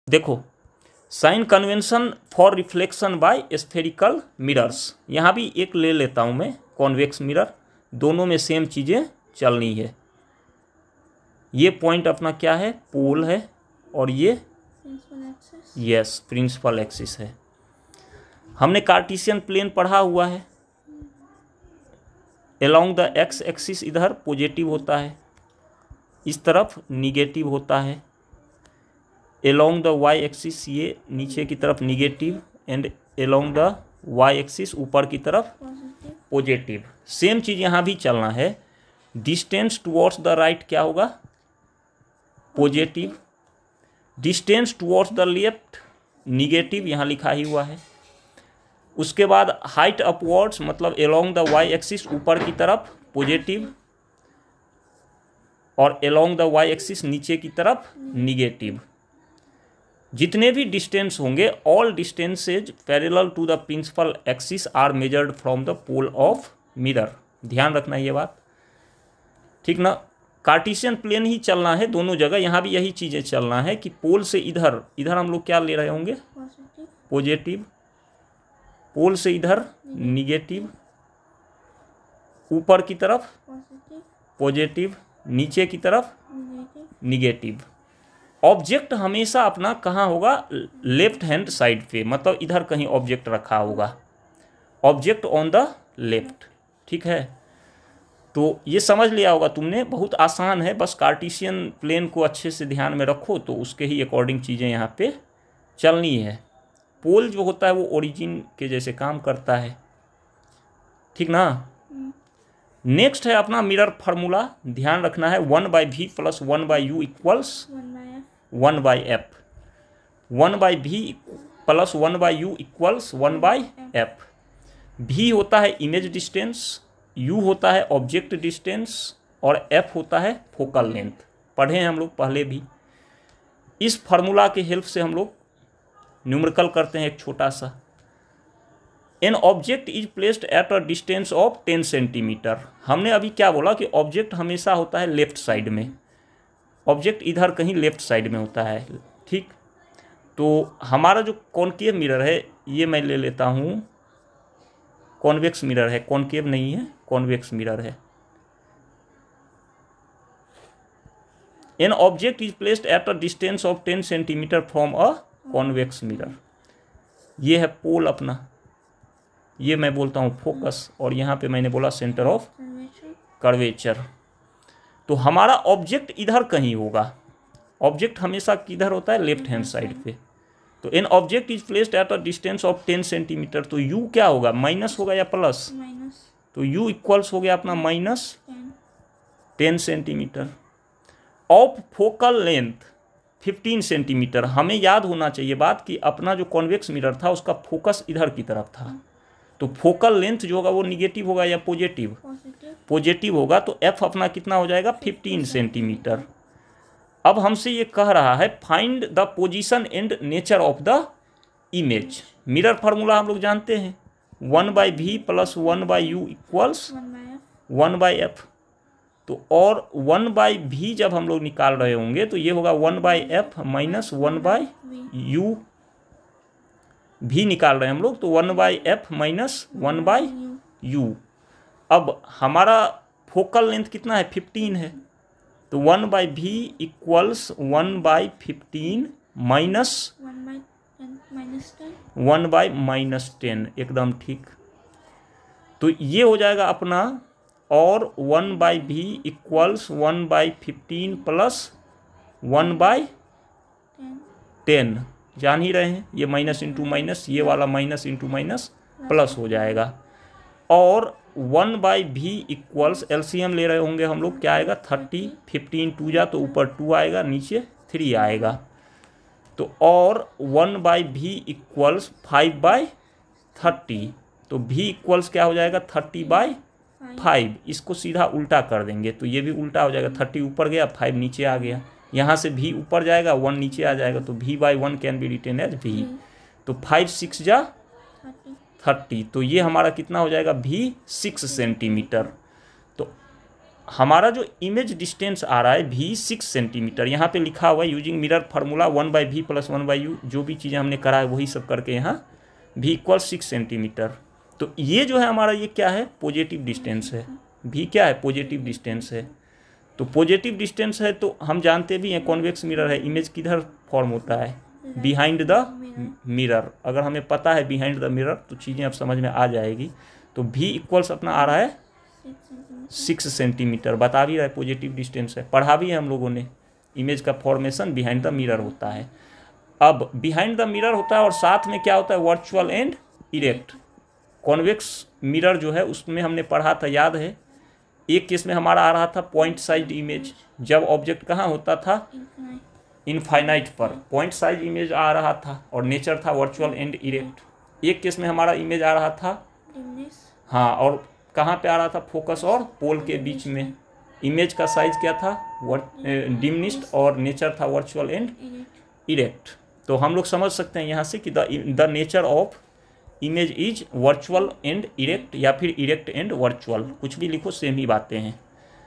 देखो, sign convention for reflection by spherical mirrors, यहाँ भी एक ले लेता हूँ मैं कॉन्वेक्स मिरर, दोनों में सेम चीज़ें चलनी है। ये पॉइंट अपना क्या है, पोल है, और ये यस प्रिंसिपल एक्सिस है। हमने कार्टेशियन प्लेन पढ़ा हुआ है। अलोंग द एक्स एक्सिस इधर पॉजिटिव होता है, इस तरफ निगेटिव होता है। अलोंग द वाई एक्सिस ये नीचे की तरफ negative, and along the Y axis ऊपर की तरफ पॉजिटिव। सेम चीज़ यहाँ भी चलना है। डिस्टेंस टुवर्ड्स द राइट क्या होगा, positive. Distance towards the left negative, यहाँ लिखा ही हुआ है। उसके बाद हाइट अपवर्ड्स मतलब अलोंग द वाई एक्सिस ऊपर की तरफ पॉजिटिव, और अलोंग द वाई एक्सिस नीचे की तरफ निगेटिव। जितने भी डिस्टेंस होंगे, all distances parallel to the principal axis are measured from the pole of mirror. ध्यान रखना ये बात, ठीक ना। कार्टेशियन प्लेन ही चलना है दोनों जगह, यहाँ भी यही चीज़ें चलना है कि पोल से इधर, इधर हम लोग क्या ले रहे होंगे, पॉजिटिव। पोल से इधर निगेटिव, ऊपर की तरफ पॉजिटिव, नीचे की तरफ निगेटिव। ऑब्जेक्ट हमेशा अपना कहाँ होगा, लेफ्ट हैंड साइड पे, मतलब इधर कहीं ऑब्जेक्ट रखा होगा, ऑब्जेक्ट ऑन द लेफ्ट, ठीक है। तो ये समझ लिया होगा तुमने, बहुत आसान है, बस कार्टेशियन प्लेन को अच्छे से ध्यान में रखो तो उसके ही अकॉर्डिंग चीज़ें यहाँ पे चलनी है। पोल जो होता है वो ओरिजिन के जैसे काम करता है, ठीक ना। नेक्स्ट है अपना मिरर फार्मूला, ध्यान रखना है 1/v + 1/u equals 1/f। 1/v + 1/u equals 1/f। v होता है इमेज डिस्टेंस, u होता है ऑब्जेक्ट डिस्टेंस, और f होता है फोकल लेंथ। पढ़े हैं हम लोग पहले भी। इस फार्मूला के हेल्प से हम लोग न्यूमेरिकल करते हैं एक छोटा सा। An object is placed at a distance of 10 centimetre. हमने अभी क्या बोला कि ऑब्जेक्ट हमेशा होता है लेफ्ट साइड में, ऑब्जेक्ट इधर कहीं लेफ्ट साइड में होता है, ठीक। तो हमारा जो कॉनकेव मिरर है, ये मैं ले लेता हूँ, कॉन्वेक्स मिरर है, कॉनकेव नहीं है, कॉन्वेक्स मिरर है। An object is placed at a distance of 10 centimetre from a convex mirror. ये है पोल अपना, ये मैं बोलता हूँ फोकस, और यहाँ पे मैंने बोला सेंटर ऑफ कर्वेचर। तो हमारा ऑब्जेक्ट इधर कहीं होगा, ऑब्जेक्ट हमेशा किधर होता है, लेफ्ट हैंड साइड पे। तो an object is placed at a distance of 10 centimetre, तो u क्या होगा, माइनस होगा या प्लस, तो u इक्वल्स हो गया अपना -10 centimetre. Of focal length 15 centimetre. हमें याद होना चाहिए बात कि अपना जो कॉन्वेक्स मिरर था उसका फोकस इधर की तरफ था, तो फोकल लेंथ जो होगा वो निगेटिव होगा या पॉजिटिव, पॉजिटिव होगा। तो f अपना कितना हो जाएगा, 15 सेंटीमीटर। अब हमसे ये कह रहा है find the position and nature of the image. Mirror formula हम लोग जानते हैं, 1/v + 1/u इक्वल्स 1/f। तो और 1/v जब हम लोग निकाल रहे होंगे तो ये होगा 1/f - 1/u। v निकाल रहे हैं हम लोग, तो 1/f - 1/u। अब हमारा फोकल लेंथ कितना है, 15 है, तो 1/v इक्वल्स 1/15 माइनस 1/-10, एकदम ठीक। तो ये हो जाएगा अपना, और 1/v इक्वल्स 1/15 + 1/10, जान ही रहे हैं, ये माइनस इंटू माइनस, ये वाला माइनस इंटू माइनस प्लस हो जाएगा। और 1/v इक्वल्स, एलसीएम ले रहे होंगे हम लोग, क्या आएगा 30, 15 2 जा तो ऊपर 2 आएगा, नीचे 3 आएगा। तो और 1/v इक्वल्स 5/30, तो v इक्वल्स क्या हो जाएगा 30/5। इसको सीधा उल्टा कर देंगे तो ये भी उल्टा हो जाएगा, 30 ऊपर गया, 5 नीचे आ गया, यहाँ से v ऊपर जाएगा, 1 नीचे आ जाएगा, तो v/1 can be written as v। तो 5 6 जा 30, तो ये हमारा कितना हो जाएगा, v 6 सेंटीमीटर। तो हमारा जो इमेज डिस्टेंस आ रहा है v 6 सेंटीमीटर, यहाँ पे लिखा हुआ है using mirror formula 1/v + 1/u, जो भी चीज़ें हमने करा है वही सब करके यहाँ v = 6 सेंटीमीटर। तो ये जो है हमारा ये क्या है, पॉजिटिव डिस्टेंस है। v क्या है, पॉजिटिव डिस्टेंस है। तो पॉजिटिव डिस्टेंस है तो हम जानते भी हैं कॉन्वेक्स मिरर है, इमेज किधर फॉर्म होता है, बिहाइंड द मिरर। अगर हमें पता है बिहाइंड द मिरर तो चीज़ें अब समझ में आ जाएगी। तो v = अपना आ रहा है 6 सेंटीमीटर, बता भी रहा है पॉजिटिव डिस्टेंस है, पढ़ा भी है हम लोगों ने। इमेज का फॉर्मेशन बिहाइंड द मिरर होता है। अब बिहाइंड द मिरर होता है और साथ में क्या होता है, virtual and erect. Convex mirror जो है उसमें हमने पढ़ा था, याद है, एक केस में हमारा आ रहा था पॉइंट साइज इमेज, जब ऑब्जेक्ट कहाँ होता था, इनफाइनाइट पर पॉइंट साइज इमेज आ रहा था और नेचर था वर्चुअल एंड इरेक्ट। एक केस में हमारा इमेज आ रहा था, हाँ, और कहाँ पे आ रहा था, फोकस और पोल के बीच में। इमेज का साइज क्या था, डिमिनिश्ड, और नेचर था वर्चुअल एंड इरेक्ट। तो हम लोग समझ सकते हैं यहाँ से कि the nature of image is virtual and erect, या फिर इरेक्ट एंड वर्चुअल, कुछ भी लिखो सेम ही बातें हैं।